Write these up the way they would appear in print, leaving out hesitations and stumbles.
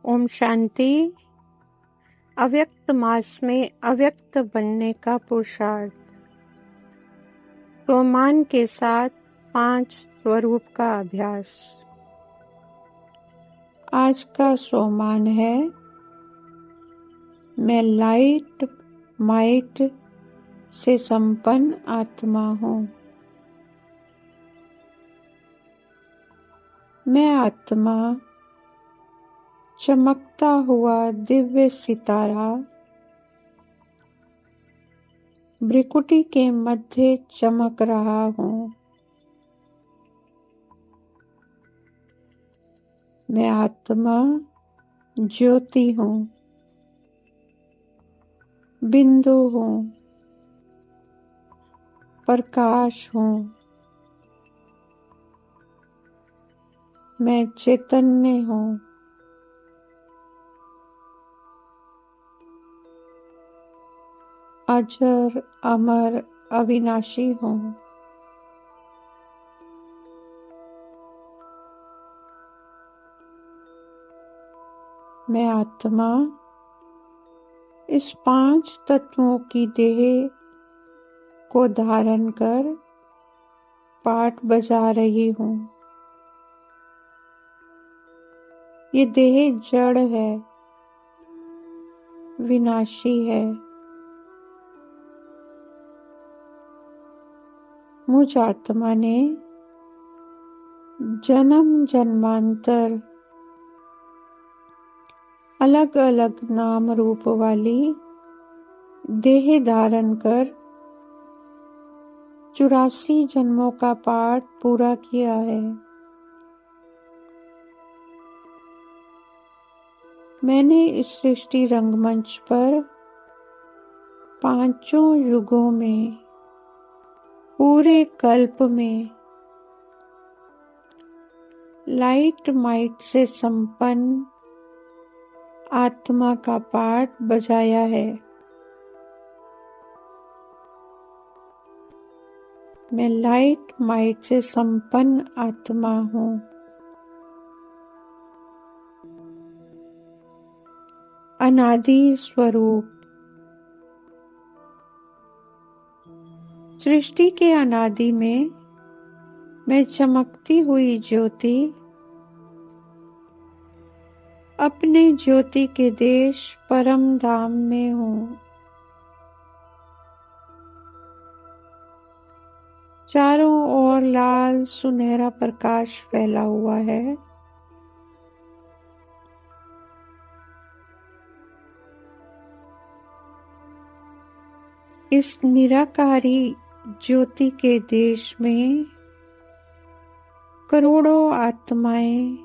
ओम शांति। अव्यक्त मास में अव्यक्त बनने का पुरुषार्थ। स्वमान के साथ 5 स्वरूप का अभ्यास। आज का स्वमान है, मैं लाइट माइट से संपन्न आत्मा हूँ। मैं आत्मा चमकता हुआ दिव्य सितारा भ्रिकुटी के मध्य चमक रहा हूँ। मैं आत्मा ज्योति हूँ, बिंदु हूँ, प्रकाश हूँ। मैं चैतन्य हूँ। अजर अमर अविनाशी हूँ। मैं आत्मा इस 5 तत्वों की देह को धारण कर पाठ बजा रही हूँ। ये देह जड़ है, विनाशी है। मुझ आत्मा ने जन्म जन्मांतर अलग अलग नाम रूप वाली देह धारण कर 84 जन्मों का पाठ पूरा किया है। मैंने इस सृष्टि रंगमंच पर 5 युगों में, पूरे कल्प में लाइट माइट से संपन्न आत्मा का पाठ बजाया है। मैं लाइट माइट से संपन्न आत्मा हूँ। अनादि स्वरूप। सृष्टि के अनादि में मैं चमकती हुई ज्योति अपने ज्योति के देश परम धाम में हूँ। चारों ओर लाल सुनहरा प्रकाश फैला हुआ है। इस निराकारी ज्योति के देश में करोड़ों आत्माएं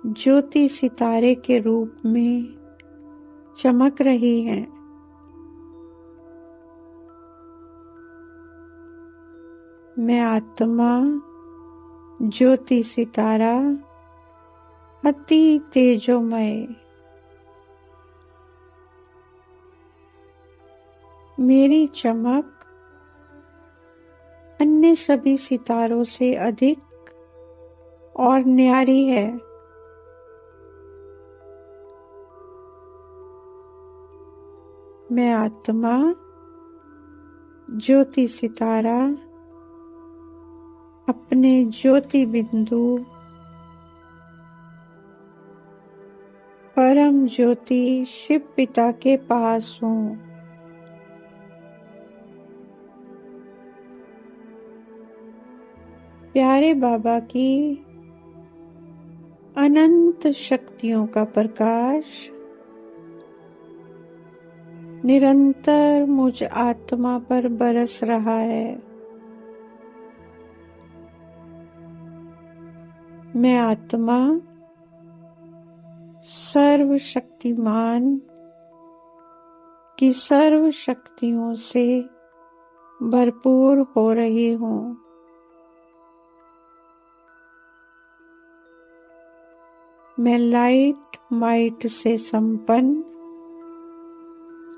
ज्योति सितारे के रूप में चमक रही हैं। मैं आत्मा ज्योति सितारा अति तेजोमय, मेरी चमक अन्य सभी सितारों से अधिक और न्यारी है। मैं आत्मा ज्योति सितारा अपने ज्योति बिंदु परम ज्योति शिव पिता के पास हूँ। प्यारे बाबा की अनंत शक्तियों का प्रकाश निरंतर मुझ आत्मा पर बरस रहा है। मैं आत्मा सर्वशक्तिमान की सर्व शक्तियों से भरपूर हो रही हूँ। मैं लाइट माइट से संपन्न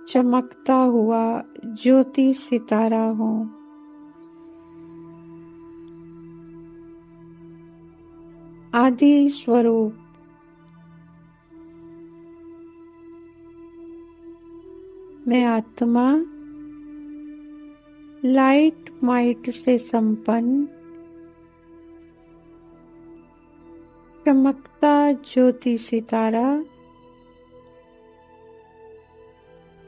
चमकता हुआ ज्योति सितारा हूँ। आदि स्वरूप। मैं आत्मा लाइट माइट से संपन्न चमकता ज्योति सितारा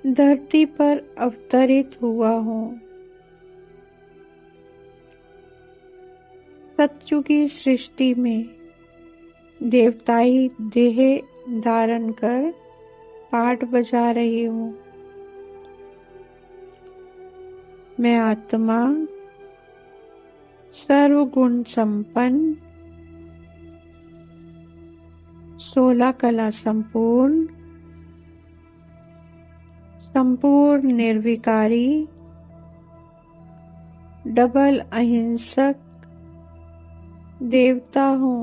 धरती पर अवतरित हुआ हूँ। सतयुगी सृष्टि में देवताई देह धारण कर पाठ बजा रही हूँ। मैं आत्मा सर्वगुण संपन्न 16 कला संपूर्ण संपूर्ण निर्विकारी डबल अहिंसक देवता हूँ।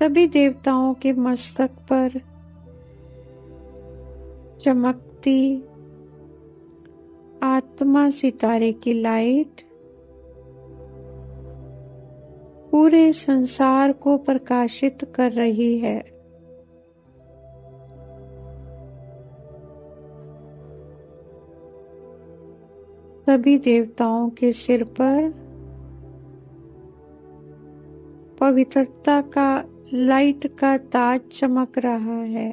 सभी देवताओं के मस्तक पर चमकती आत्मा सितारे की लाइट पूरे संसार को प्रकाशित कर रही है। सभी देवताओं के सिर पर पवित्रता का लाइट का ताज चमक रहा है।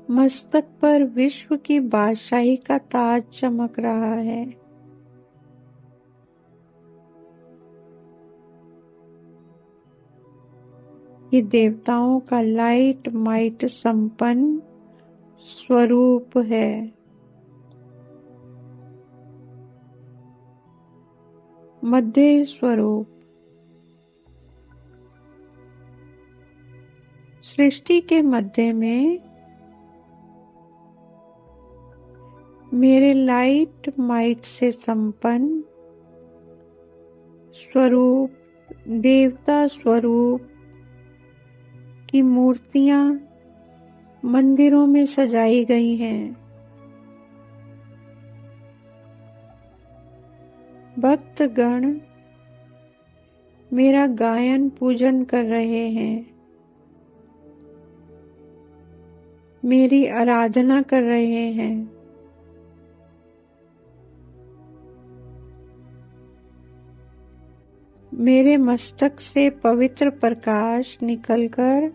मस्तक पर विश्व की बादशाही का ताज चमक रहा है। ये देवताओं का लाइट माइट संपन्न स्वरूप है। मध्य स्वरूप सृष्टि के मध्य में मेरे लाइट माइट से संपन्न स्वरूप देवता स्वरूप की मूर्तियां मंदिरों में सजाई गई हैं। भक्तगण मेरा गायन पूजन कर रहे हैं, मेरी आराधना कर रहे हैं। मेरे मस्तक से पवित्र प्रकाश निकलकर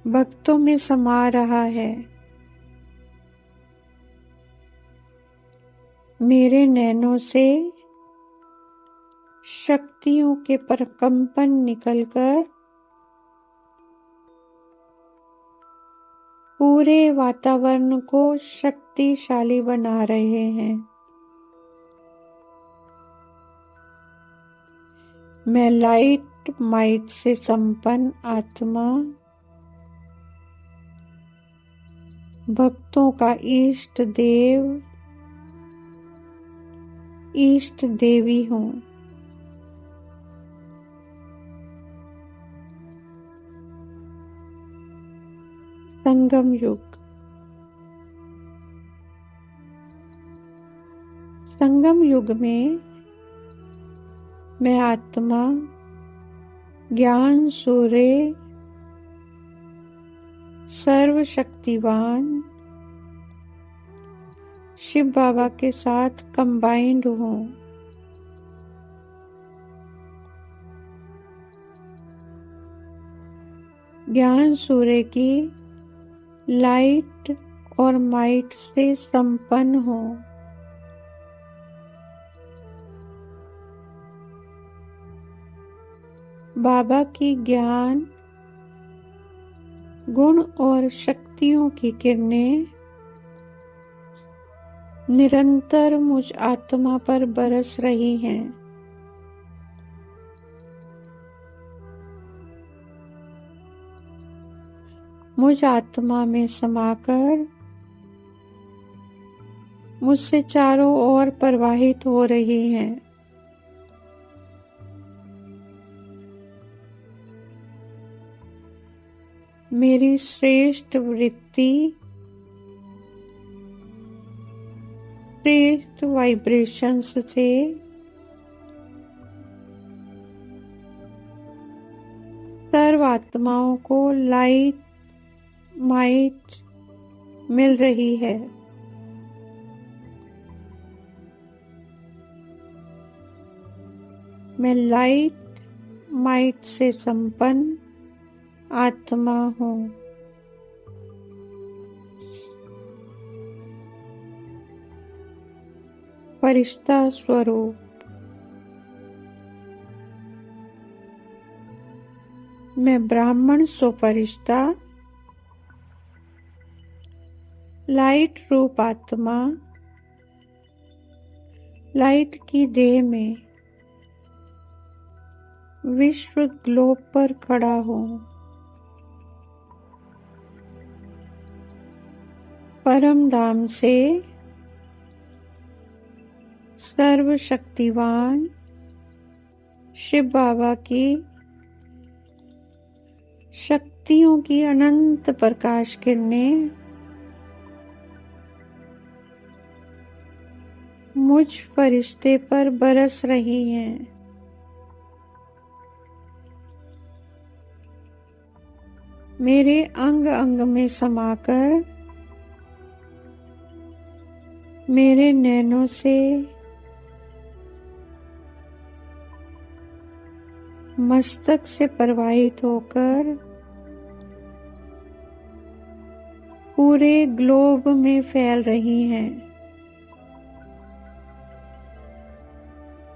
भक्तों में समा रहा है। मेरे नैनों से शक्तियों के प्रकंपन निकलकर पूरे वातावरण को शक्तिशाली बना रहे हैं। मैं लाइट माइट से संपन्न आत्मा भक्तों का इष्ट देव इष्ट देवी हूँ। संगम युग संगम युग में मैं आत्मा ज्ञान सूर्य सर्वशक्तिवान शिव बाबा के साथ कंबाइंड हूँ। ज्ञान सूर्य की लाइट और माइट से संपन्न हूँ। बाबा की ज्ञान गुण और शक्तियों की किरणें निरंतर मुझ आत्मा पर बरस रही हैं। मुझ आत्मा में समाकर मुझसे चारों ओर प्रवाहित हो रही हैं। मेरी श्रेष्ठ वृत्ति श्रेष्ठ वाइब्रेशंस से सर्व आत्माओं को लाइट माइट मिल रही है। मैं लाइट माइट से संपन्न आत्मा हूँ। फरिश्ता स्वरूप मैं ब्राह्मण सो फरिश्ता लाइट रूप आत्मा लाइट की देह में विश्व ग्लोब पर खड़ा हूँ। परम धाम से सर्वशक्तिवान शिव बाबा की शक्तियों की अनंत प्रकाश किरणें मुझ फरिश्ते पर बरस रही हैं। मेरे अंग अंग में समाकर मेरे नैनों से मस्तक से प्रवाहित होकर पूरे ग्लोब में फैल रही हैं।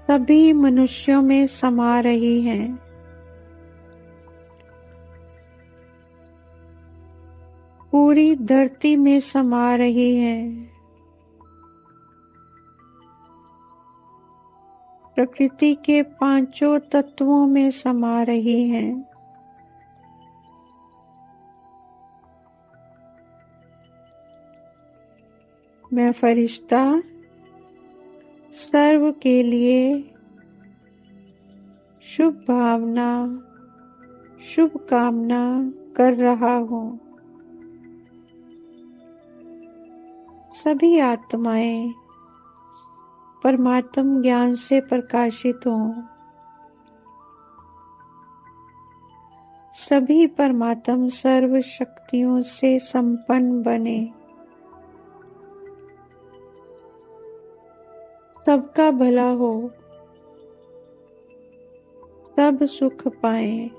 सभी मनुष्यों में समा रही हैं। पूरी धरती में समा रही हैं। प्रकृति के पांचों तत्वों में समा रही हैं। मैं फरिश्ता सर्व के लिए शुभ भावना शुभ कामना कर रहा हूँ। सभी आत्माएं परमात्म ज्ञान से प्रकाशित हों। सभी परमात्म सर्व शक्तियों से संपन्न बने। सबका भला हो। सब सुख पाएं।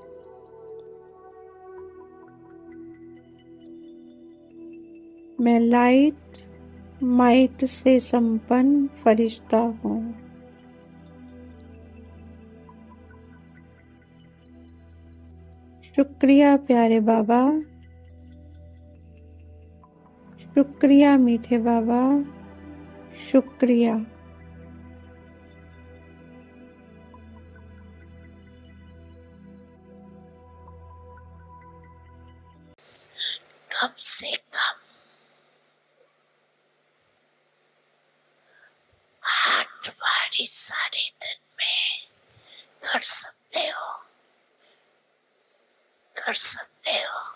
मैं लाइट माइट से संपन्न फरिश्ता हूँ। शुक्रिया प्यारे बाबा। शुक्रिया मीठे बाबा। शुक्रिया। कम से कम 8 बार इस सारे दिन में कर सकते हो।